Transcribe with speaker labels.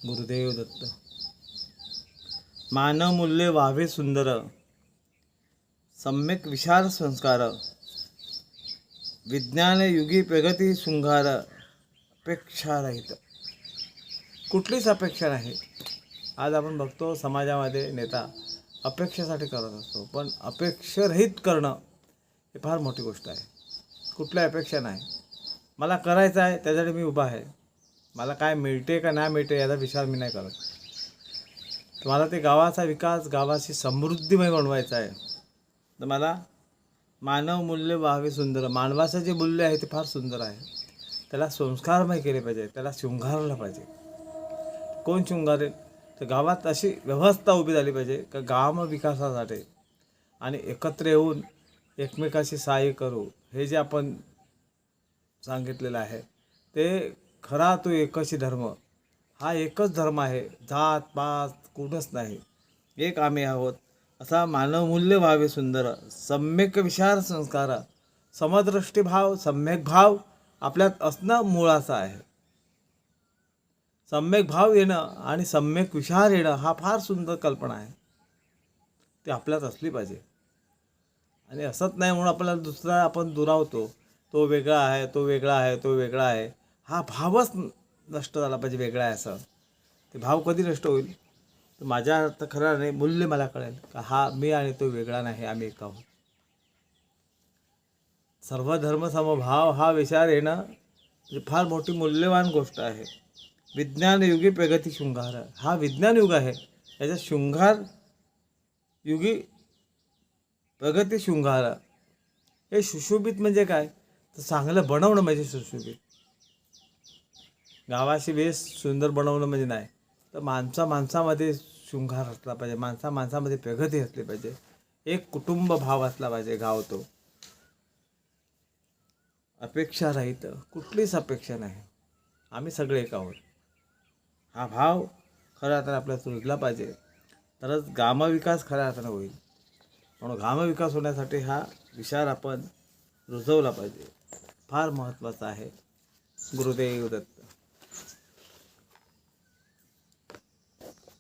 Speaker 1: गुरुदेव दत्त. मानव मूल्य व्हावे सुंदर, सम्यक विचार संस्कार, विज्ञान युगी प्रगती शृंगार, अपेक्षा रहित. कुठलीच अपेक्षा नाही. आज आपण बघतो समाजामध्ये नेता अपेक्षेसाठी करत असतो, पण अपेक्षारहित करणं हे फार मोठी गोष्ट आहे. कुठल्या अपेक्षा नाही. मला करायचं आहे, त्यासाठी मी उभा आहे. मला काय मिळते का नाही मिळते याचा विचार मी नाही करत. मला ते गावाचा विकास, गावाची समृद्धीमय बनवायचा आहे. तर मला मानव मूल्य व्हावे सुंदर. मानवाचं जे मूल्य आहे ते फार सुंदर आहे. त्याला संस्कारमय केले पाहिजे, त्याला शृंगारलं पाहिजे. कोण शृंगारेल? तर गावात अशी व्यवस्था उभी झाली पाहिजे का गाव विकासासाठी आणि एकत्र येऊन एकमेकाशी सहाय्य करू. हे जे आपण सांगितलेलं आहे ते खरा तो एकच धर्म. हा एकच धर्म आहे. जात पात कुठंच नाही. एक आम्ही आहोत. असा मानवमूल्य व्हावे सुंदर, सम्यक विचार संस्कार, समदृष्टी भाव, सम्यक भाव आपल्यात असणं मुळाचं आहे. सम्यक भाव येणं आणि सम्यक विचार येणं हा फार सुंदर कल्पना आहे. ती आपल्यात असली पाहिजे. आणि असंच नाही म्हणून आपल्याला दुसरा आपण दुरावतो. तो वेगळा आहे, तो वेगळा आहे, तो वेगळा आहे. हा भावच नष्ट झाला पाहिजे. वेगळा आहे असं ते भाव कधी नष्ट होईल? तर माझ्या अर्थ खरा नाही मूल्य मला कळेल का हा मी आणि तो वेगळा नाही, आम्ही एक आहोत. सर्व धर्म समभाव हा विचार येणं म्हणजे फार मोठी मूल्यवान गोष्ट आहे. विज्ञान युगी प्रगती शृंगार. हा विज्ञान युग आहे. याचा शृंगार युगी प्रगती शृंगार. हे सुशोभित म्हणजे काय? तर चांगलं बनवणं म्हणजे सुशोभित. गावाची वेश सुंदर बनवणं म्हणजे नाही, तर माणसामध्ये शृंगार असला पाहिजे. माणसामध्ये प्रगती असली पाहिजे. एक कुटुंब भाव असला पाहिजे. गाव तो अपेक्षा रहित, कुठलीच अपेक्षा नाही. आम्ही सगळे एक आहोत. हा भाव खऱ्या अर्थाने आपल्याला रुजला पाहिजे, तरच ग्रामविकास खऱ्या अर्थाने होईल. म्हणून ग्रामविकास होण्यासाठी हा विचार आपण रुजवला पाहिजे. फार महत्त्वाचा आहे. गुरुदेव दत्त.